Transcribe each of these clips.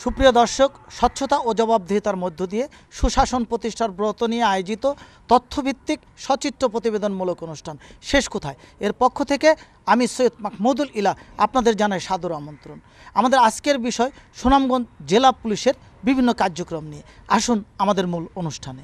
সুপ্রিয় দর্শক, স্বচ্ছতা ও জবাবদিহিতার মধ্য দিয়ে সুশাসন প্রতিষ্ঠার ব্রত নিয়ে আয়োজিত তথ্যভিত্তিক সচিত্র প্রতিবেদনমূলক অনুষ্ঠান শেষ কোথায় এর পক্ষ থেকে আমি সৈয়দ মাহমুদুল ইলা আপনাদের জানাই সাদর আমন্ত্রণ। আমাদের আজকের বিষয় সুনামগঞ্জ জেলা পুলিশের বিভিন্ন কার্যক্রম নিয়ে। আসুন আমাদের মূল অনুষ্ঠানে।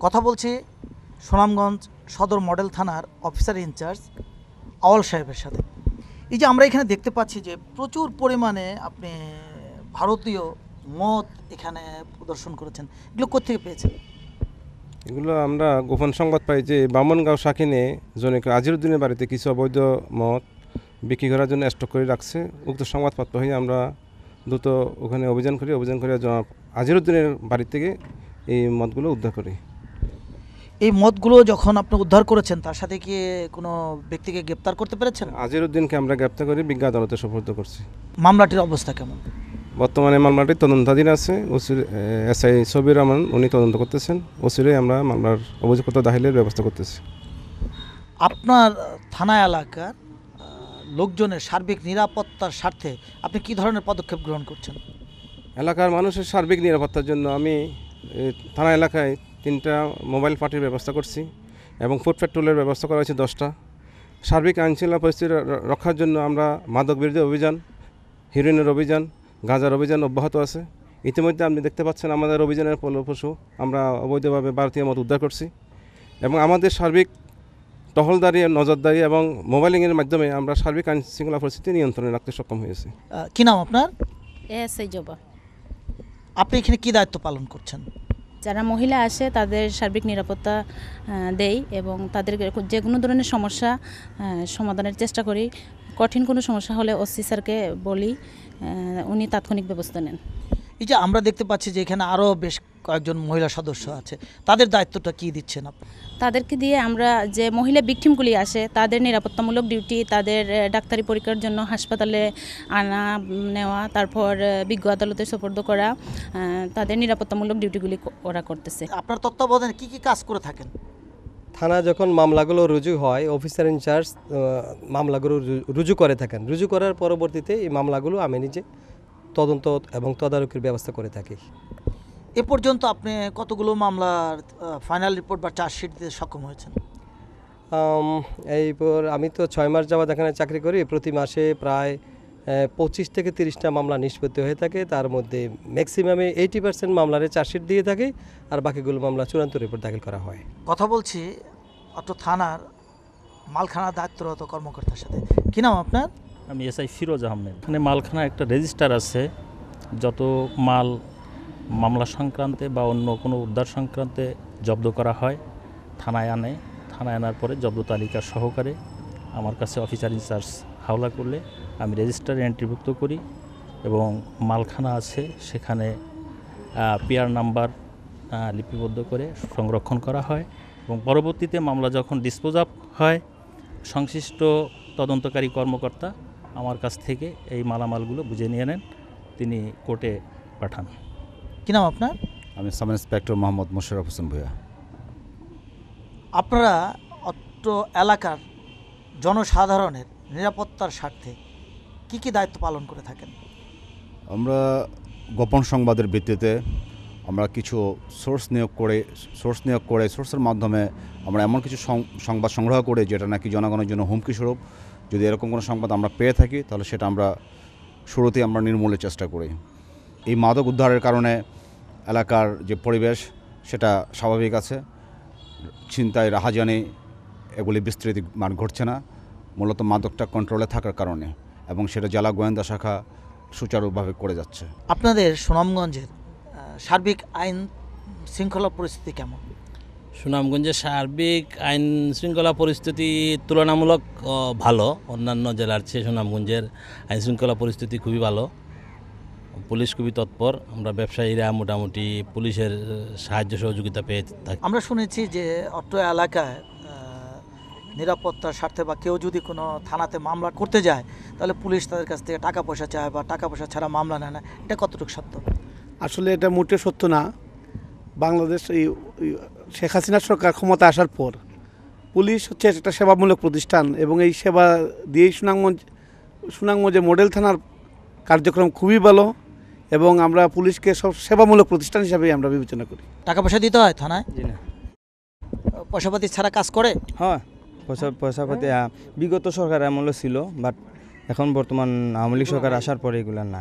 কথা বলছি সুনামগঞ্জ সদর মডেল থানার অফিসার ইনচার্জ আওয়াল সাহেবের সাথে। এই যে আমরা এখানে দেখতে পাচ্ছি যে প্রচুর পরিমাণে আপনি ভারতীয় মদ এখানে প্রদর্শন করেছেন, এগুলো কোথেকে পেয়েছেন? এগুলো আমরা গোপন সংবাদ পাই যে বামনগাঁও শাকিনে জনৈক আজিরুদ্দিনের বাড়িতে কিছু অবৈধ মদ বিক্রি করার জন্য স্টক করে রাখছে। উক্ত সংবাদপত্র হয়ে আমরা দ্রুত ওখানে অভিযান করি জনাব আজিরুদ্দিনের বাড়ি থেকে এই মদগুলো উদ্ধার করি। এই মদগুলো যখন আপনি উদ্ধার করেছেন তার সাথে কি কোনো ব্যক্তিকে গ্রেপ্তার করতে পেরেছেন? আজিরুদ্দিনকে আমরা গ্রেপ্তার করে বিজ্ঞ আদালতে সোপর্দ করছি। মামলাটির অবস্থা কেমন? বর্তমানে মামলাটি তদন্তাধীন আছে। এসআই সবির রহমান উনি তদন্ত করতেছেন। ওসিরে আমরা মামলার অভিযোগপত্র দাখিলের ব্যবস্থা করতেছি। আপনার থানা এলাকার লোকজনের সার্বিক নিরাপত্তার স্বার্থে আপনি কী ধরনের পদক্ষেপ গ্রহণ করছেন? এলাকার মানুষের সার্বিক নিরাপত্তার জন্য আমি থানা এলাকায় 3টা মোবাইল পার্টির ব্যবস্থা করছি এবং ফুড পেট্রোলের ব্যবস্থা করা হয়েছে 10টা। সার্বিক আইনশৃঙ্খলা পরিস্থিতি রক্ষার জন্য আমরা মাদক বিরোধী অভিযান, হিরোইনের অভিযান, গাঁজার অভিযান অব্যাহত আছে। ইতিমধ্যে আপনি দেখতে পাচ্ছেন আমাদের অভিযানের ফলপ্রসূ আমরা অবৈধভাবে ভারতীয় মদ উদ্ধার করছি এবং আমাদের সার্বিক টহলদারি, নজরদারি এবং মোবাইলিংয়ের মাধ্যমে আমরা সার্বিক আইনশৃঙ্খলা পরিস্থিতি নিয়ন্ত্রণে রাখতে সক্ষম হয়েছি। কী নাম আপনার? এসআই জবা। আপনি এখানে কী দায়িত্ব পালন করছেন? যারা মহিলা আসে তাদের সার্বিক নিরাপত্তা দেই এবং তাদের যে কোনো ধরনের সমস্যা সমাধানের চেষ্টা করি। কঠিন কোনো সমস্যা হলে ওসি স্যারকে বলি, উনি তাৎক্ষণিক ব্যবস্থা নেন। এই যে আমরা দেখতে পাচ্ছি যে এখানে আরও বেশ কয়েকজন মহিলা সদস্য আছে, তাদের দায়িত্বটা কী দিচ্ছেন আপনি? তাদেরকে দিয়ে আমরা যে মহিলা ভিকটিমগুলি আসে তাদের নিরাপত্তামূলক ডিউটি, তাদের ডাক্তারি পরীক্ষার জন্য হাসপাতালে আনা নেওয়া, তারপর বিজ্ঞ আদালতে সোপর্দ করা, তাদের নিরাপত্তামূলক ডিউটিগুলি ওরা করতেছে। আপনার তত্ত্বাবধানে কী কী কাজ করে থাকেন? থানা যখন মামলাগুলো রুজু হয়, অফিসার ইনচার্জ মামলাগুলো রুজু করে থাকেন। রুজু করার পরবর্তীতে এই মামলাগুলো আমি নিজে তদন্ত এবং তদারকির ব্যবস্থা করে থাকি। এ পর্যন্ত আপনি কতগুলো মামলার ফাইনাল রিপোর্ট বা চার্জশিট দিতে সক্ষম হয়েছেন? আমি তো 6 মাস যাবত এখানে চাকরি করি। প্রতি মাসে প্রায় 25 থেকে 30টা মামলা নিষ্পত্তি হয়ে থাকে। তার মধ্যে ম্যাক্সিমামে 80% মামলার চার্জশিট দিয়ে থাকে, আর বাকিগুলো মামলা চূড়ান্ত রিপোর্ট দাখিল করা হয়। কথা বলছি অত থানার মালখানার দায়িত্বরত কর্মকর্তার সাথে। কী নাম আপনার? আমি এসআই ফিরোজ আহমেদ। এখানে মালখানা একটা রেজিস্টার আছে, যত মাল মামলা সংক্রান্তে বা অন্য কোনো উদ্ধার সংক্রান্তে জব্দ করা হয় থানায় আনার পরে জব্দ তালিকা সহকারে আমার কাছে অফিসার ইনচার্জ হাওলা করলে আমি রেজিস্টারে এন্ট্রিভুক্ত করি এবং মালখানা আছে সেখানে পিআর নাম্বার লিপিবদ্ধ করে সংরক্ষণ করা হয় এবং পরবর্তীতে মামলা যখন ডিসপোজ আপ হয় সংশ্লিষ্ট তদন্তকারী কর্মকর্তা আমার কাছ থেকে এই মালামালগুলো বুঝে নিয়ে নেন, তিনি কোর্টে পাঠান। কী নাম আপনার? আমি সাব ইন্সপেক্টর মোহাম্মদ মোশাররফ হোসেন ভূঁইয়া। আপনারা অত্র এলাকার জনসাধারণের নিরাপত্তার স্বার্থে কী কী দায়িত্ব পালন করে থাকেন? আমরা গোপন সংবাদের ভিত্তিতে আমরা কিছু সোর্স নিয়োগ করে সোর্সের মাধ্যমে আমরা এমন কিছু সংবাদ সংগ্রহ করে যেটা নাকি জনগণের জন্য হুমকি স্বরূপ। যদি এরকম কোনো সংবাদ আমরা পেয়ে থাকি তাহলে সেটা আমরা শুরুতেই আমরা নির্মূলের চেষ্টা করি। এই মাদক উদ্ধারের কারণে এলাকার যে পরিবেশ সেটা স্বাভাবিক আছে, ছিনতাই, রাহাজানি এগুলি বিস্তৃতি ঘটছে না, মূলত মাদকটা কন্ট্রোলে থাকার কারণে, এবং সেটা জেলা গোয়েন্দা শাখা সুচারুভাবে করে যাচ্ছে। আপনাদের সুনামগঞ্জের সার্বিক আইন শৃঙ্খলা পরিস্থিতি কেমন? সুনামগঞ্জের সার্বিক আইন শৃঙ্খলা পরিস্থিতি তুলনামূলক ভালো। অন্যান্য জেলার চেয়ে সুনামগঞ্জের আইন শৃঙ্খলা পরিস্থিতি খুবই ভালো। পুলিশ খুবই তৎপর, আমরা ব্যবসায়ীরা মোটামুটি পুলিশের সাহায্য সহযোগিতা পেয়ে থাকি। আমরা শুনেছি যে অত্র এলাকায় নিরাপত্তার স্বার্থে বা কেউ যদি কোনো থানাতে মামলা করতে যায় তাহলে পুলিশ তাদের কাছ থেকে টাকা পয়সা চায় বা টাকা পয়সা ছাড়া মামলা নেয় না, এটা কতটুকু সত্য? আসলে এটা মোটে সত্য না। বাংলাদেশ এই শেখ হাসিনা সরকার ক্ষমতা আসার পর পুলিশ হচ্ছে একটা সেবামূলক প্রতিষ্ঠান এবং এই সেবা দিয়েই সুনামগঞ্জে মডেল থানার কার্যক্রম খুবই ভালো এবং আমরা পুলিশকে সব সেবামূলক প্রতিষ্ঠান হিসাবেই আমরা বিবেচনা করি। টাকা পয়সা দিতে হয় থানায়? জি না। পয়সাপাতি ছাড়া কাজ করে? হ্যাঁ, পয়সাপাতি বিগত সরকার আমলে ছিল, বাট এখন বর্তমান আওয়ামী লীগ সরকার আসার পরে এগুলো না।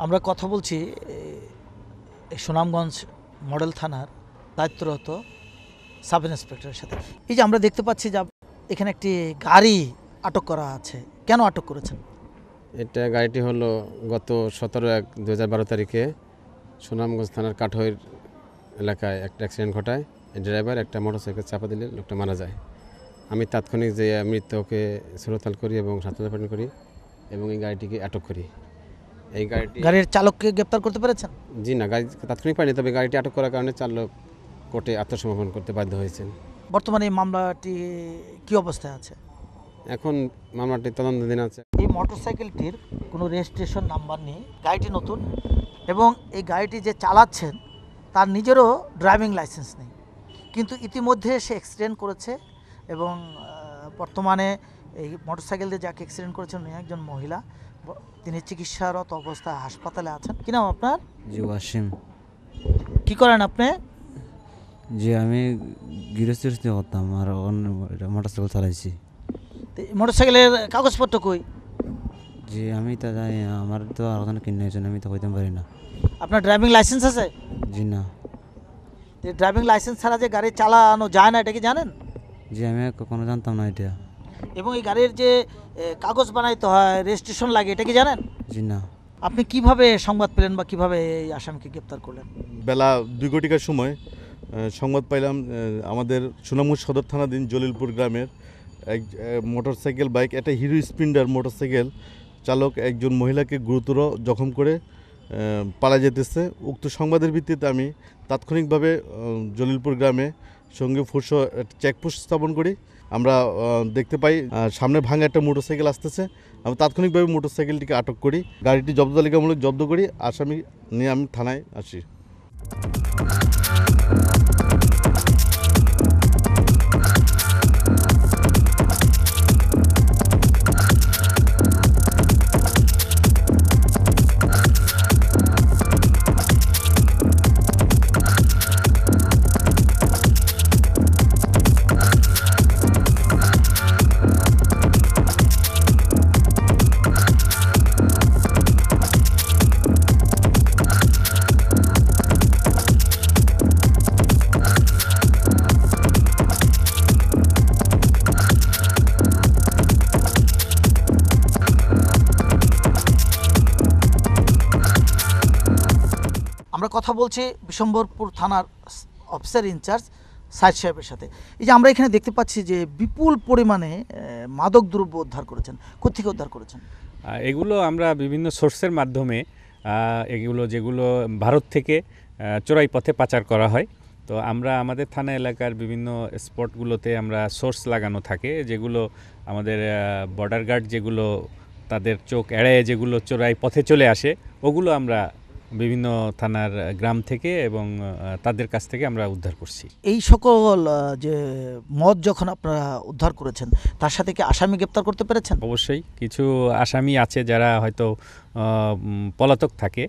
আমরা কথা বলছি এই সুনামগঞ্জ মডেল থানার দায়িত্বরত সাব ইন্সপেক্টরের সাথে। এই যে আমরা দেখতে পাচ্ছি যে এখানে একটি গাড়ি আটক করা আছে, কেন আটক করেছেন? এটা গাড়িটি হলো গত 17/1/2012 তারিখে সুনামগঞ্জ থানার কাঠইর এলাকায় একটা অ্যাক্সিডেন্ট ঘটায়। ড্রাইভার একটা মোটরসাইকেল চাপা দিলে লোকটা মারা যায়। আমি তাৎক্ষণিক যে মৃত্যুকে সুরতাল করি এবং স্বাস্থ্য পালন করি এবং এই গাড়িটিকে আটক করি। এই গাড়ির চালককে গ্রেপ্তার করতে পেরেছেন? জি না, গাড়ি তাৎক্ষণিক পাইনি, তবে গাড়িটি আটক করার কারণে চালক কোর্টে আত্মসমর্পণ করতে বাধ্য হয়েছেন। বর্তমানে এই মামলাটি কি অবস্থায় আছে? এখন মামলাটি তদন্তাধীন আছে। এই মোটরসাইকেলটির কোনো রেজিস্ট্রেশন নাম্বার নেই, গাড়িটি নতুন এবং এই গাড়িটি যে চালাচ্ছেন তার নিজেরও ড্রাইভিং লাইসেন্স নেই, কিন্তু ইতিমধ্যে সে অ্যাক্সিডেন্ট করেছে এবং বর্তমানে এই মোটরসাইকেল দিয়ে যাকে অ্যাক্সিডেন্ট করেছেন উনি একজন মহিলা, তিনি চিকিৎসারত অবস্থায় হাসপাতালে আছেন। কি নাম আপনার? জি ওয়াসিম। কি করেন আপনি? জি আমি গৃহস্থী করতাম আর মোটরসাইকেল চালাইছি। মোটরসাইকেলের কাগজপত্র কই? জি আমি তো জানি, আমার তো আর ওখানে কিনে হয়েছে, আমি তো কইতে পারি না। আপনার ড্রাইভিং লাইসেন্স আছে? জি না। ড্রাইভিং লাইসেন্স ছাড়া যে গাড়ি চালানো যায় না এটা কি জানেন? জি আমি কখনো জানতাম না এটা। এবং এই গাড়ির যে কাগজ বানাইতে হয়, রেজিস্ট্রেশন লাগে, এটা কি জানেন? জি না। আপনি কিভাবে সংবাদ পেলেন বা কিভাবে এই আসামিকে গ্রেপ্তার করলেন? বেলা 2 ঘটিকার সময় সংবাদ পাইলাম আমাদের সুনামগঞ্জ সদর থানাধীন জলিলপুর গ্রামের এক মোটরসাইকেল বাইক, একটা হিরো স্প্লেন্ডার মোটরসাইকেল চালক একজন মহিলাকে গুরুতর জখম করে পালা যেতেছে। উক্ত সংবাদের ভিত্তিতে আমি তাৎক্ষণিকভাবে জলিলপুর গ্রামে সঙ্গে ফোর্স চেকপোস্ট স্থাপন করি। আমরা দেখতে পাই সামনে ভাঙা একটা মোটরসাইকেল আসতেছে। আমি তাৎক্ষণিকভাবে মোটরসাইকেলটিকে আটক করি, গাড়িটি জব্দ তালিকামূলক জব্দ করি, আসামি নিয়ে আমি থানায় আসি। আমরা কথা বলছি বিশম্বরপুর থানার অফিসার ইনচার্জ সাইদ সাহেবের সাথে। এই যে আমরা এখানে দেখতে পাচ্ছি যে বিপুল পরিমাণে মাদক দ্রব্য উদ্ধার করেছেন, কোথেকে উদ্ধার করেছেন? এগুলো আমরা বিভিন্ন সোর্সের মাধ্যমে এগুলো যেগুলো ভারত থেকে চোরাই পথে পাচার করা হয়, তো আমরা আমাদের থানা এলাকার বিভিন্ন স্পটগুলোতে আমরা সোর্স লাগানো থাকে, যেগুলো আমাদের বর্ডার গার্ড যেগুলো তাদের চোখ এড়ায় যেগুলো চোরাই পথে চলে আসে, ওগুলো আমরা বিভিন্ন থানার গ্রাম থেকে এবং তাদের কাছ থেকে আমরা উদ্ধার করছি। এই সকল যে মদ যখন আপনারা উদ্ধার করেছেন তার সাথে কি আসামি গ্রেপ্তার করতে পেরেছেন? অবশ্যই কিছু আসামি আছে যারা হয়তো পলাতক থাকে,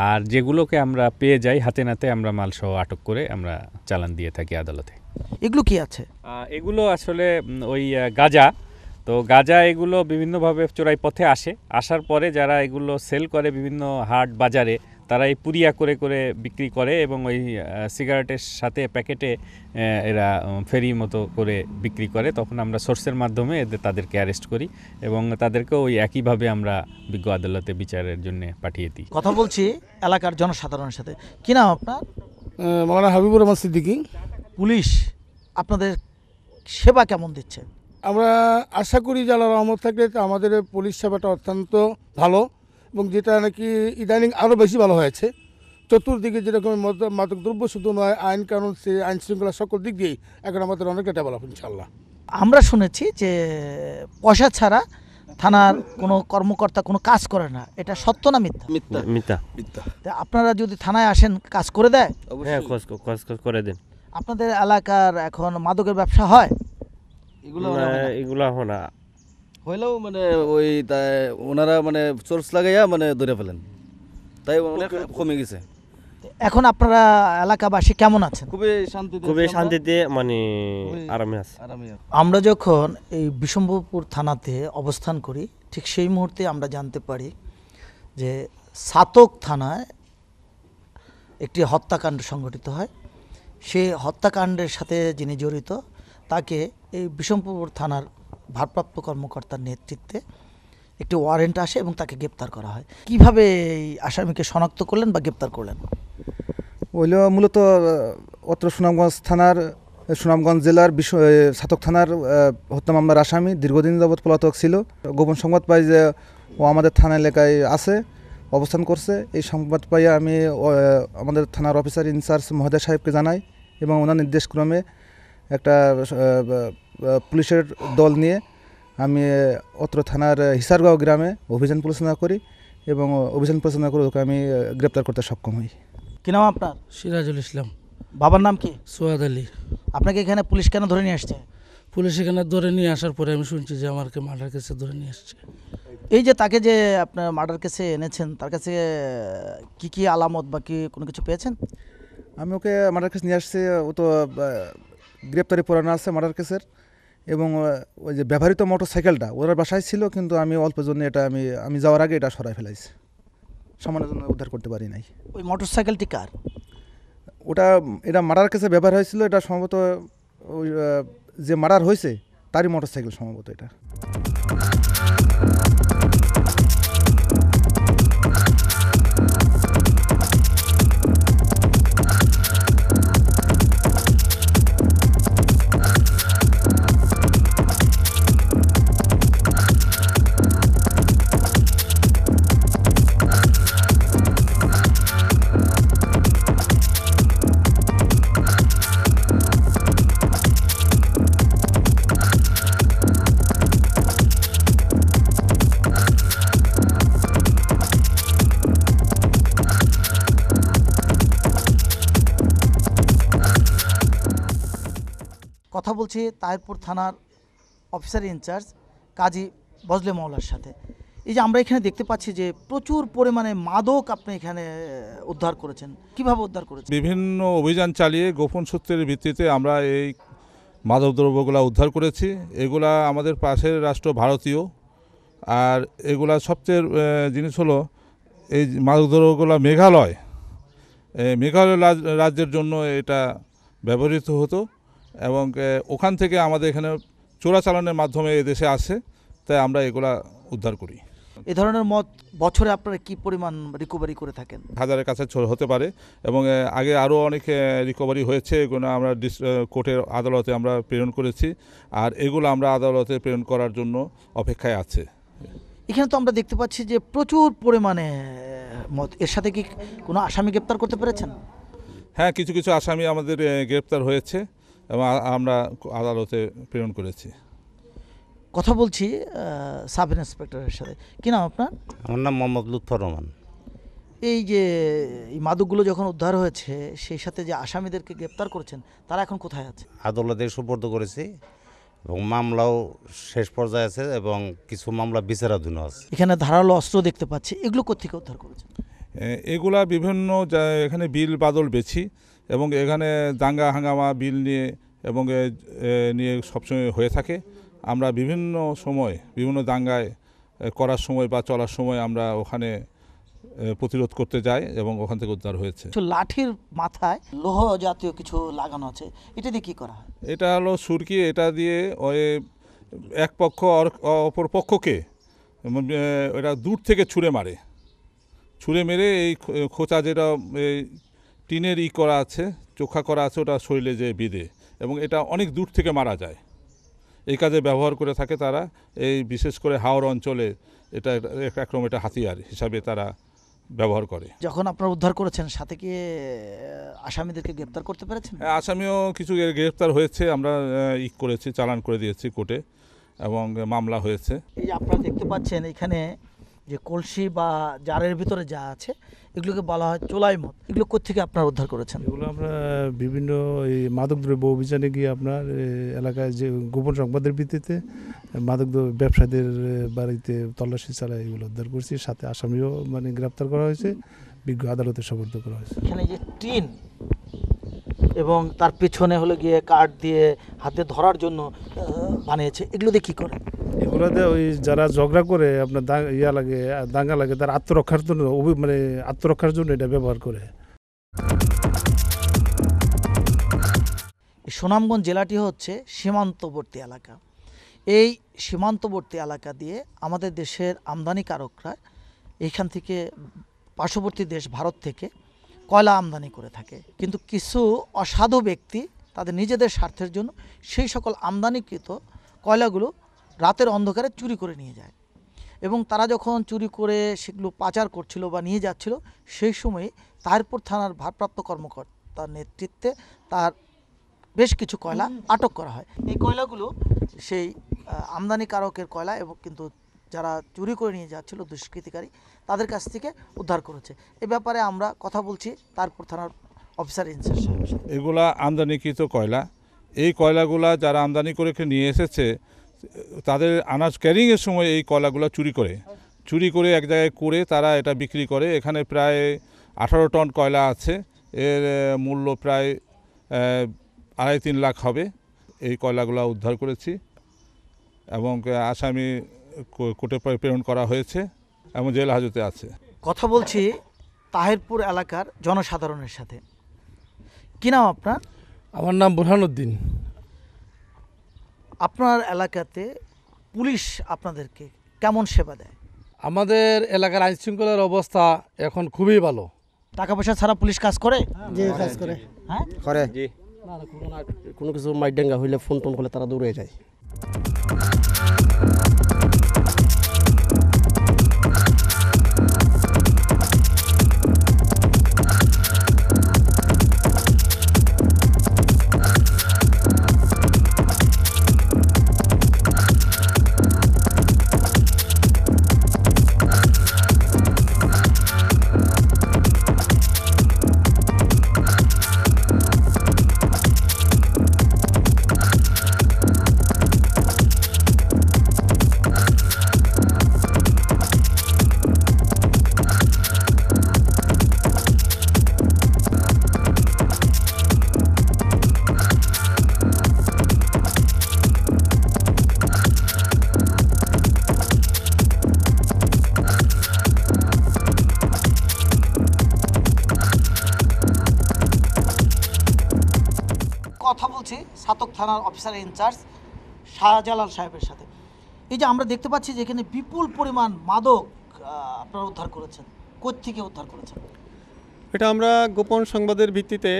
আর যেগুলোকে আমরা পেয়ে যাই হাতে নাতে আমরা মালসহ আটক করে আমরা চালান দিয়ে থাকি আদালতে। এগুলো কি আছে? এগুলো আসলে ওই গাঁজা, তো গাঁজা এগুলো বিভিন্নভাবে চোরাই পথে আসার পরে যারা এগুলো সেল করে বিভিন্ন হাট বাজারে, তারা এই পুরিয়া করে করে বিক্রি করে এবং ওই সিগারেটের সাথে প্যাকেটে এরা ফেরি মতো করে বিক্রি করে। তখন আমরা সোর্সের মাধ্যমে তাদেরকে অ্যারেস্ট করি এবং তাদেরকে ওই একইভাবে আমরা বিজ্ঞ আদালতে বিচারের জন্য পাঠিয়ে দিই। কথা বলছি এলাকার জনসাধারণের সাথে। কি নাম আপনার? মাওলানা হাবিবুর রহমান সিদ্দিকী। পুলিশ আপনাদের সেবা কেমন দিচ্ছে? আমরা আশা করি যে আল্লাহর রহমত থাকলে আমাদের পুলিশ সেবাটা অত্যন্ত ভালো এবং যেটা নাকি ইদানিং আরও বেশি ভালো হয়েছে। চতুর্দিকে যেরকম মাদক দ্রব্য শুধু নয়, আইন কানুন, সে আইন শৃঙ্খলা সকল দিক দিয়েই এখন আমাদের অনেকটা ডেভেলপ ইনশাল্লাহ। আমরা শুনেছি যে পয়সা ছাড়া থানার কোনো কর্মকর্তা কোনো কাজ করে না, এটা সত্য না মিথ্যা? মিথ্যা। তা আপনারা যদি থানায় আসেন কাজ করে দেয়? হ্যাঁ, খোঁজ করে দেন। আপনাদের এলাকার এখন মাদকের ব্যবসা হয়? এগুলো না হইলেও মানে ওই ওনারা মানে সোর্স লাগাইয়া মানে ধরে ফেলেন, তাই অনেক কমে গেছে। এখন আপনারা এলাকাবাসী কেমন আছেন? খুবই শান্তিতে মানে আরামে আছে। আমরা যখন এই বিশম্ভরপুর থানাতে অবস্থান করি ঠিক সেই মুহূর্তে আমরা জানতে পারি যে ছাতক থানায় একটি হত্যাকাণ্ড সংঘটিত হয়। সেই হত্যাকাণ্ডের সাথে যিনি জড়িত তাকে এই বিশম্ভরপুর থানার ভারপ্রাপ্ত কর্মকর্তার নেতৃত্বে একটি ওয়ারেন্ট আসে এবং তাকে গ্রেপ্তার করা হয়। কিভাবে এই আসামিকে শনাক্ত করলেন বা গ্রেপ্তার করলেন? হইল মূলত অত্র সুনামগঞ্জ জেলার ছাতক থানার হত্যা মামলার আসামি দীর্ঘদিন যাবৎ পলাতক ছিল। গোপন সংবাদ পাই যে ও আমাদের থানা এলাকায় আছে, অবস্থান করছে। এই সংবাদ পাইয়া আমি আমাদের থানার অফিসার ইনচার্জ মহোদয় সাহেবকে জানাই এবং ওনার নির্দেশক্রমে একটা পুলিশের দল নিয়ে আমি অত্র থানার হিসারগাঁও গ্রামে অভিযান পরিচালনা করি এবং অভিযান পরিচালনা করে ওকে আমি গ্রেপ্তার করতে সক্ষম হই। কি নাম আপনার? সিরাজুল ইসলাম। বাবার নাম কি? সোয়াদ আলী। আপনাকে এখানে পুলিশ কেন ধরে নিয়ে আসছে? পুলিশ এখানে ধরে নিয়ে আসার পরে আমি শুনছি যে আমাকে মার্ডার কেসে ধরে নিয়ে আসছে। এই যে তাকে যে আপনার মার্ডার কেসে এনেছেন, তার কাছে কি কি আলামত বা কি কোনো কিছু পেয়েছেন? আমি ওকে মার্ডার কেস নিয়ে আসছি, ও তো গ্রেপ্তারি পরানো আছে মার্ডার কেসের। এবং ওই যে ব্যবহৃত মোটর সাইকেলটা ওরা বাসায় ছিল, কিন্তু আমি অল্প জন্য এটা আমি যাওয়ার আগে এটা সরাই ফেলাইছি, সামান্য জন্য উদ্ধার করতে পারি নাই। ওই মোটর সাইকেলটি কার? এটা মার্ডার কেসে ব্যবহার হয়েছিল। এটা সম্ভবত ওই যে মার্ডার হয়েছে তারই মোটর সাইকেল সম্ভবত এটা। কথা বলছি তাহিরপুর থানার অফিসার ইনচার্জ কাজী বজলে মওলার সাথে। এই যে আমরা এখানে দেখতে পাচ্ছি যে প্রচুর পরিমাণে মাদক আপনি এখানে উদ্ধার করেছেন, কিভাবে উদ্ধার করেছেন? বিভিন্ন অভিযান চালিয়ে গোপন সূত্রের ভিত্তিতে আমরা এই মাদকদ্রব্যগুলো উদ্ধার করেছি। এগুলা আমাদের পাশের রাষ্ট্র ভারতীয়, আর এগুলা সবচেয়ে জিনিস হলো এই মাদকদ্রব্যগুলো মেঘালয় রাজ্যের জন্য এটা ব্যবহৃত হতো এবং ওখান থেকে আমাদের এখানে চোরাচালানের মাধ্যমে এদেশে আসে, তাই আমরা এগুলা উদ্ধার করি। এই ধরনের মদ বছরে আপনারা কি পরিমাণ রিকভারি করে থাকেন? হাজারের কাছে হতে পারে এবং আগে আরও অনেক রিকভারি হয়েছে। এগুলো আমরা কোর্টের আদালতে আমরা প্রেরণ করেছি, আর এগুলো আমরা আদালতে প্রেরণ করার জন্য অপেক্ষায় আছে। এখানে তো আমরা দেখতে পাচ্ছি যে প্রচুর পরিমাণে মদ, এর সাথে কি কোনো আসামি গ্রেপ্তার করতে পেরেছেন? হ্যাঁ, কিছু কিছু আসামি আমাদের গ্রেপ্তার হয়েছে এবং আমরা আদালতে প্রেরণ করেছি। কথা বলছি সাব ইন্সপেক্টরের সাথে। কি নাম আপনার? আমার নাম মোহাম্মদ লুৎফর রহমান। এই যে এই মাদকগুলো যখন উদ্ধার হয়েছে, সেই সাথে যে আসামিদেরকে গ্রেপ্তার করেছেন, তারা এখন কোথায় আছে? আদালতে সুপর্দ করেছি এবং মামলাও শেষ পর্যায়ে আছে এবং কিছু মামলা বিচারাধীন আছে। এখানে ধারালো অস্ত্র দেখতে পাচ্ছি, এগুলো কোত্থেকে উদ্ধার করেছেন? এগুলা বিভিন্ন এখানে বিল বাদল বেছি এবং এখানে দাঙ্গা হাঙ্গামা বিল নিয়ে এবং নিয়ে সবসময় হয়ে থাকে। আমরা বিভিন্ন সময় বিভিন্ন দাঙ্গায় করার সময় বা চলার সময় আমরা ওখানে প্রতিরোধ করতে যাই এবং ওখান থেকে উদ্ধার হয়েছে। লাঠির মাথায় লোহ জাতীয় কিছু লাগানো আছে, এটা দিয়ে কী করা হয়? এটা হলো সুরকি। এটা দিয়ে ওই এক পক্ষ অপর পক্ষকে এটা দূর থেকে ছুঁড়ে মেরে এই খোঁচা যেটা এই টিনের করা আছে, চোখা করা আছে, ওটা শরীরে যে বিঁধে এবং এটা অনেক দূর থেকে মারা যায়। এই কাজে ব্যবহার করে থাকে তারা। এই বিশেষ করে হাওর অঞ্চলে এটা একরকম এটা হাতিয়ার হিসাবে তারা ব্যবহার করে। যখন আপনারা উদ্ধার করেছেন সাথে কি আসামিদেরকে গ্রেপ্তার করতে পেরেছেন? আসামিও কিছু গ্রেপ্তার হয়েছে, আমরা করেছি, চালান করে দিয়েছি কোর্টে এবং মামলা হয়েছে। এই যে আপনারা দেখতে পাচ্ছেন এখানে যে কলসি বা জারের ভিতরে যা আছে এগুলোকে বলা হয় চোলাই মদ, এগুলো কোত্থেকে আপনারা উদ্ধার করেছেন? এগুলো আমরা বিভিন্ন এই মাদকদ্রব্য অভিযানে গিয়ে আপনার এলাকায় যে গোপন সংবাদের ভিত্তিতে মাদকদ্রব্য ব্যবসায়ীদের বাড়িতে তল্লাশি চালায় এগুলো উদ্ধার করছি। সাথে আসামিও মানে গ্রেপ্তার করা হয়েছে, বিজ্ঞ আদালতে সোপর্দ করা হয়েছে। এখানে যে টিন এবং তার পেছনে হলো গিয়ে কাঠ দিয়ে হাতে ধরার জন্য বানিয়েছে, এগুলো দিয়ে কী করে? এগুলোতে ওই যারা ঝগড়া করে আপনার দাঙ্গা লাগে তার আত্মরক্ষার জন্য মানে আত্মরক্ষার জন্য এটা ব্যবহার করে। সুনামগঞ্জ জেলাটি হচ্ছে সীমান্তবর্তী এলাকা। এই সীমান্তবর্তী এলাকা দিয়ে আমাদের দেশের আমদানিকারকরা এইখান থেকে পার্শ্ববর্তী দেশ ভারত থেকে কয়লা আমদানি করে থাকে, কিন্তু কিছু অসাধু ব্যক্তি তাদের নিজেদের স্বার্থের জন্য সেই সকল আমদানিকৃত কয়লাগুলো রাতের অন্ধকারে চুরি করে নিয়ে যায় এবং তারা যখন চুরি করে সেগুলো পাচার করছিল বা নিয়ে যাচ্ছিল সেই সময়ে তাহিরপুর থানার ভারপ্রাপ্ত কর্মকর্তার নেতৃত্বে তার বেশ কিছু কয়লা আটক করা হয়। এই কয়লাগুলো সেই আমদানিকারকের কয়লা এবং কিন্তু যারা চুরি করে নিয়ে যাচ্ছিল দুষ্কৃতিকারী তাদের কাছ থেকে উদ্ধার করেছে। এ ব্যাপারে আমরা কথা বলছি তাহিরপুর থানার অফিসার ইনচার্জ সাহেবের সাথে। এগুলা আমদানিকৃত কয়লা, এই কয়লাগুলা যারা আমদানি করে নিয়ে এসেছে তাদের আনাজ ক্যারিংয়ের সময় এই কয়লাগুলো চুরি করে এক জায়গায় করে তারা এটা বিক্রি করে। এখানে প্রায় 18 টন কয়লা আছে, এর মূল্য প্রায় 2.5-3 লাখ হবে। এই কয়লাগুলো উদ্ধার করেছি এবং আসামি কোর্টে প্রেরণ করা হয়েছে এবং জেল হাজতে আছে। কথা বলছি তাহিরপুর এলাকার জনসাধারণের সাথে। কি নাম আপনার? আমার নাম বুরহানুদ্দিন। আপনার এলাকাতে পুলিশ আপনাদেরকে কেমন সেবা দেয়? আমাদের এলাকার আইন শৃঙ্খলার অবস্থা এখন খুবই ভালো। টাকা পয়সা ছাড়া পুলিশ কাজ করে? জি কাজ করে। হ্যাঁ করে। জি কোনো কিছু মাইডাঙ্গা হইলে ফোন টোন করলে তারা দৌড়ে যায়। কথা বলছি ছাতক থানার অফিসার ইনচার্জ শাহজালাল সাহেবের সাথে। এই যে আমরা দেখতে পাচ্ছি যে এখানে বিপুল পরিমাণ মাদক আপনারা উদ্ধার করেছেন, কোত্থেকে উদ্ধার করেছেন? এটা আমরা গোপন সংবাদের ভিত্তিতে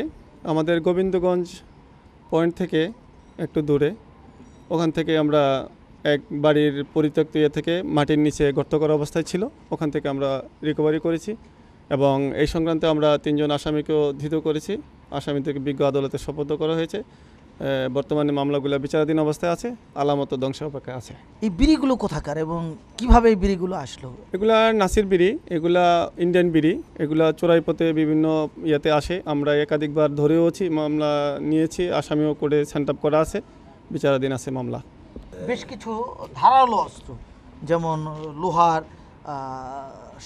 আমাদের গোবিন্দগঞ্জ পয়েন্ট থেকে একটু দূরে, ওখান থেকে আমরা এক বাড়ির পরিত্যক্ত থেকে মাটির নিচে গর্ত করা অবস্থায় ছিল, ওখান থেকে আমরা রিকভারি করেছি এবং এই সংক্রান্তে আমরা 3 জন আসামিকেও ধৃত করেছি। আসামিদেরকে বিজ্ঞ আদালতে সোপর্দ করা হয়েছে। বর্তমানে মামলাগুলো বিচারাধীন অবস্থায় আছে, আলামত ধ্বংস অপেক্ষা আছে। এই বিড়িগুলো কোথাকার এবং কিভাবে এই বিড়িগুলো আসলো? এগুলা নাসির বিড়ি, এগুলা ইন্ডিয়ান বিড়ি, এগুলা চোরাই পথে বিভিন্ন ইয়েতে আসে। আমরা একাধিকবার ধরেওছি, মামলা নিয়েছি, আসামিও করে সেন্ট আপ করা আছে, বিচারাধীন আছে মামলা। বেশ কিছু ধারালো অস্ত্র যেমন লোহার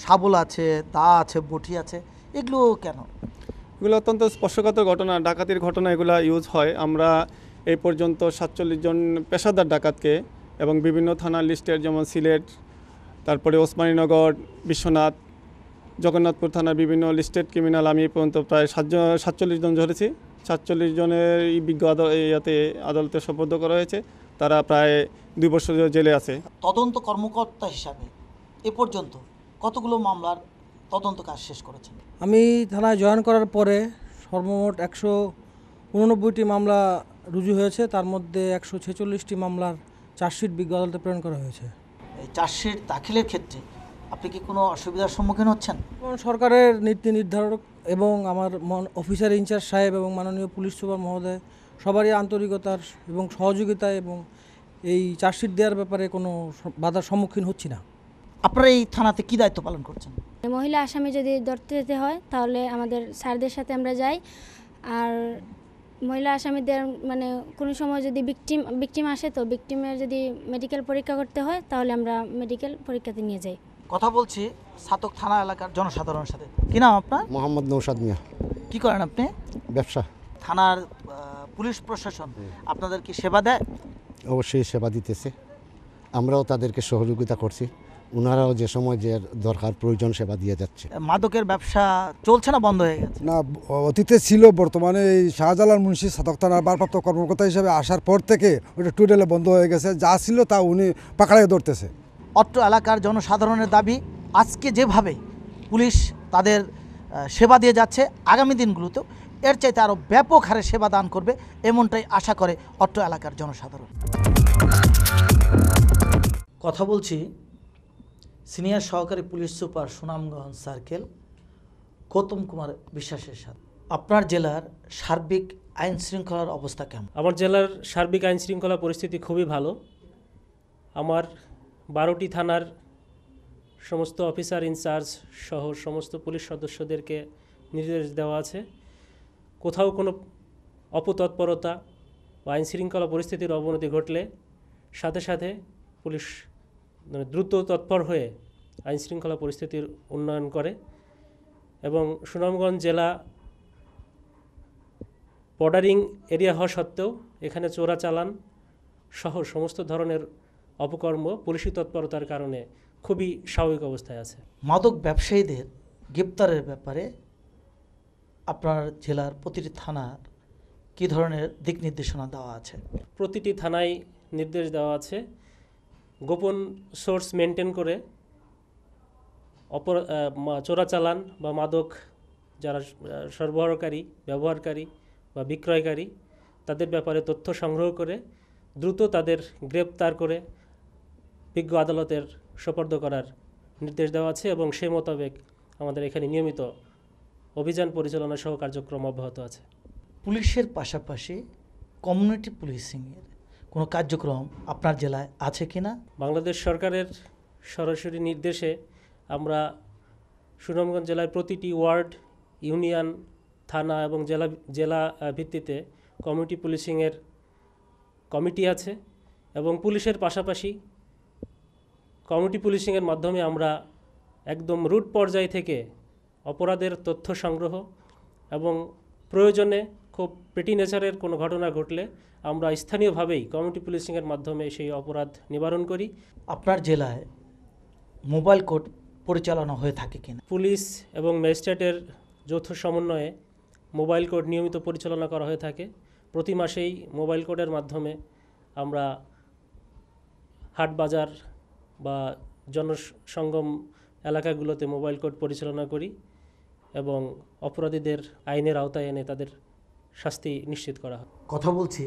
শাবল আছে, দা আছে, বটি আছে, এগুলো কেন? এগুলো অত্যন্ত স্পর্শকাতর ঘটনা, ডাকাতির ঘটনা এগুলা ইউজ হয়। আমরা এই পর্যন্ত 47 জন পেশাদার ডাকাতকে এবং বিভিন্ন থানার লিস্টের যেমন সিলেট, তারপরে ওসমানীনগর, বিশ্বনাথ, জগন্নাথপুর থানার বিভিন্ন লিস্টেড ক্রিমিনাল আমি এই পর্যন্ত প্রায় 47 জন ধরেছি। 47 জনের এই বিজ্ঞ আদালতে সোপর্দ করা হয়েছে। তারা প্রায় 2 বছর জেলে আছে। তদন্ত কর্মকর্তা হিসাবে এ পর্যন্ত কতগুলো মামলার তদন্ত কাজ শেষ করেছেন? আমি থানায় জয়েন করার পরে সর্বমোট 189টি মামলা রুজু হয়েছে, তার মধ্যে 146টি মামলার চার্জশিট বিজ্ঞ আদালতে প্রেরণ করা হয়েছে। এই চার্জশিট দাখিলের ক্ষেত্রে আপনি কি কোনো অসুবিধার সম্মুখীন হচ্ছেন? সরকারের নীতি নির্ধারক এবং আমার অফিসার ইনচার্জ সাহেব এবং মাননীয় পুলিশ সুপার মহোদয় সবারই আন্তরিকতার এবং সহযোগিতায় এবং এই চার্জশিট দেওয়ার ব্যাপারে কোনো বাধার সম্মুখীন হচ্ছি না। আপনারা এই থানাতে কি দায়িত্ব পালন করছেন? মহিলা আসামি যদি ধরতে যেতে হয় তাহলে আমাদের স্যারদের সাথে আমরা যাই। আর মহিলা আসামিদের মানে কোনো সময় যদি ভিকটিম আসে তো ভিকটিমের যদি মেডিকেল পরীক্ষা করতে হয় তাহলে আমরা মেডিকেল পরীক্ষাতে নিয়ে যাই। কথা বলছি ছাতক থানা এলাকার জনসাধারণের সাথে। কি নাম আপনার? মোহাম্মদ নৌশাদ মিয়া। কি করেন আপনি? ব্যবসা। থানার পুলিশ প্রশাসন আপনাদের কি সেবা দেয়? অবশ্যই সেবা দিতেছে, আমরাও তাদেরকে সহযোগিতা করছি, ওনারাও যে সময় যে দরকার প্রয়োজন সেবা দিয়ে যাচ্ছে। মাদকের ব্যবসা চলছে না বন্ধ হয়ে গেছে? না, অতীতে ছিল, বর্তমানে এই শাহজালাল মুন্সি ছাতক থানার ভারপ্রাপ্ত কর্মকর্তা হিসেবে আসার পর থেকে ওটা টুডেলে বন্ধ হয়ে গেছে, যা ছিল তা উনি পাকড়ায় ধরতেছে। অত্র এলাকার জনসাধারণের দাবি আজকে যেভাবে পুলিশ তাদের সেবা দিয়ে যাচ্ছে আগামী দিনগুলোতেও এর চাইতে আরও ব্যাপক হারে সেবা দান করবে এমনটাই আশা করে অত্র এলাকার জনসাধারণ। কথা বলছি সিনিয়র সহকারী police super Sunamganj circle Gautam Kumar বিশ্বাসের সাথে। আপনার জেলার সার্বিক আইন শৃঙ্খলার অবস্থা কেমন? আমার জেলার সার্বিক আইন শৃঙ্খলা পরিস্থিতি খুবই ভালো। আমার 12টি থানার সমস্ত অফিসার ইনচার্জ সহ সমস্ত পুলিশ সদস্যদেরকে নির্দেশ দেওয়া আছে, কোথাও কোনো অপতৎপরতা বা আইন শৃঙ্খলা পরিস্থিতির অবনতি ঘটলে সাথে সাথে পুলিশ দ্রুত তৎপর হয়ে আইন শৃঙ্খলা পরিস্থিতির উন্নয়ন করে। এবং সুনামগঞ্জ জেলা বর্ডারিং এরিয়া হওয়া সত্ত্বেও এখানে চোরাচালান সহ সমস্ত ধরনের অপকর্ম পুলিশি তৎপরতার কারণে খুবই স্বাভাবিক অবস্থায় আছে। মাদক ব্যবসায়ীদের গ্রেপ্তারের ব্যাপারে আপনার জেলার প্রতিটি থানার কী ধরনের দিক নির্দেশনা দেওয়া আছে? প্রতিটি থানায় নির্দেশ দেওয়া আছে গোপন সোর্স মেনটেন করে চোরাচালান বা মাদক যারা সরবরাহকারী, ব্যবহারকারী বা বিক্রয়কারী তাদের ব্যাপারে তথ্য সংগ্রহ করে দ্রুত তাদের গ্রেপ্তার করে বিজ্ঞ আদালতের সোপর্দ করার নির্দেশ দেওয়া আছে এবং সেই মোতাবেক আমাদের এখানে নিয়মিত অভিযান পরিচালনা সহ কার্যক্রম অব্যাহত আছে। পুলিশের পাশাপাশি কমিউনিটি পুলিশিংয়ের কোনো কার্যক্রম আপনার জেলায় আছে কি না? বাংলাদেশ সরকারের সরাসরি নির্দেশে আমরা সুনামগঞ্জ জেলার প্রতিটি ওয়ার্ড, ইউনিয়ন, থানা এবং জেলা ভিত্তিতে কমিউনিটি পুলিশিংয়ের কমিটি আছে এবং পুলিশের পাশাপাশি কমিউনিটি পুলিশিংয়ের মাধ্যমে আমরা একদম রুট পর্যায় থেকে অপরাধের তথ্য সংগ্রহ এবং প্রয়োজনে খুব পেটি নেচারের কোনো ঘটনা ঘটলে আমরা স্থানীয়ভাবেই কমিউনিটি পুলিশিংয়ের মাধ্যমে সেই অপরাধ নিবারণ করি। আপনার জেলায় মোবাইল কোর্ট পরিচালনা হয়ে থাকে কিনা? পুলিশ এবং ম্যাজিস্ট্রেটের যৌথ সমন্বয়ে মোবাইল কোর্ট নিয়মিত পরিচালনা করা হয়ে থাকে। প্রতি মাসেই মোবাইল কোর্টের মাধ্যমে আমরা হাট বাজার বা জনসঙ্গম এলাকাগুলোতে মোবাইল কোর্ট পরিচালনা করি এবং অপরাধীদের আইনের আওতায় এনে তাদের শাস্তি নিশ্চিত করা হয়। কথা বলছি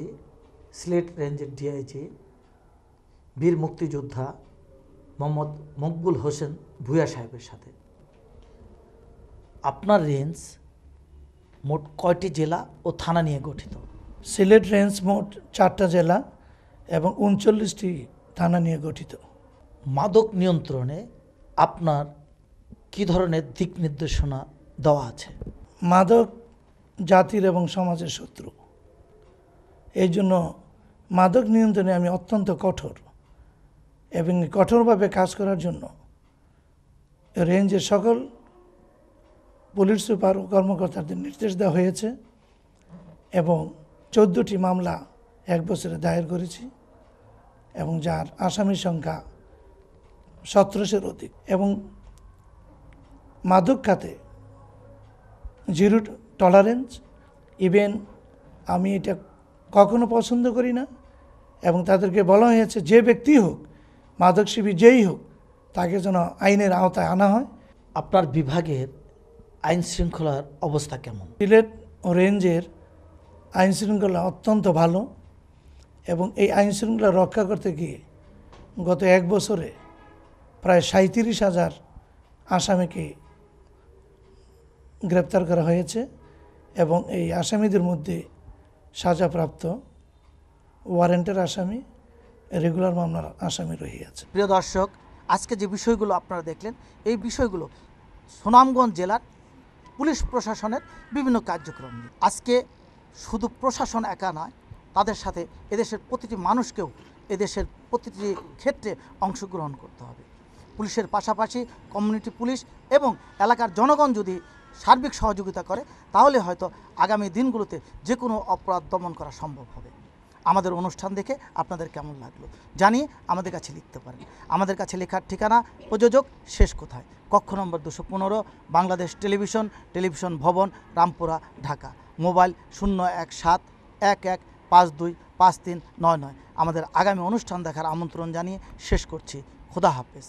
সিলেট রেঞ্জের ডিআইজি বীর মুক্তিযোদ্ধা মোহাম্মদ মকবুল হোসেন ভূঁইয়া সাহেবের সাথে। আপনার রেঞ্জ মোট কয়টি জেলা ও থানা নিয়ে গঠিত? সিলেট রেঞ্জ মোট 4টা জেলা এবং 39টি থানা নিয়ে গঠিত। মাদক নিয়ন্ত্রণে আপনার কি ধরনের দিক নির্দেশনা দেওয়া আছে? মাদক জাতির এবং সমাজের শত্রু, এই জন্য মাদক নিয়ন্ত্রণে আমি অত্যন্ত কঠোর এবং কঠোরভাবে কাজ করার জন্য রেঞ্জের সকল পুলিশ সুপার ও কর্মকর্তাদের নির্দেশ দেওয়া হয়েছে এবং 14টি মামলা 1 বছরে দায়ের করেছি এবং যার আসামির সংখ্যা 1700-এর অধিক। এবং মাদক খাতে জিরো টলারেন্স, ইভেন আমি এটা কখনো পছন্দ করি না এবং তাদেরকে বলা হয়েছে যে ব্যক্তি হোক, মাদক সেবী যেই হোক, তাকে যেন আইনের আওতায় আনা হয়। আপনার বিভাগের আইন শৃঙ্খলার অবস্থা কেমন? সিলেট ও রেঞ্জের আইন শৃঙ্খলা অত্যন্ত ভালো এবং এই আইন শৃঙ্খলা রক্ষা করতে গিয়ে গত 1 বছরে প্রায় 37,000 আসামিকে গ্রেপ্তার করা হয়েছে এবং এই আসামিদের মধ্যে সাজাপ্রাপ্ত, ওয়ারেন্টের আসামি, রেগুলার মামলার আসামি রহিয়াছে। প্রিয় দর্শক, আজকে যে বিষয়গুলো আপনারা দেখলেন, এই বিষয়গুলো সুনামগঞ্জ জেলার পুলিশ প্রশাসনের বিভিন্ন কার্যক্রম নিয়ে। আজকে শুধু প্রশাসন একা নয়, তাদের সাথে এদেশের প্রতিটি মানুষকেও এদেশের প্রতিটি ক্ষেত্রে অংশগ্রহণ করতে হবে। পুলিশের পাশাপাশি কমিউনিটি পুলিশ এবং এলাকার জনগণ যদি সার্বিক সহযোগিতা করে, তাহলে হয়তো আগামী দিনগুলোতে যে কোনো অপরাধ দমন করা সম্ভব হবে। আমাদের অনুষ্ঠান দেখে আপনাদের কেমন লাগলো জানিয়ে আমাদের কাছে লিখতে পারেন। আমাদের কাছে লেখার ঠিকানা প্রযোজক শেষ কোথায়, কক্ষ নম্বর 215, বাংলাদেশ টেলিভিশন ভবন, রামপুরা, ঢাকা। মোবাইল 01711525399। আমাদের আগামী অনুষ্ঠান দেখার আমন্ত্রণ জানিয়ে শেষ করছি। খোদা হাফেজ।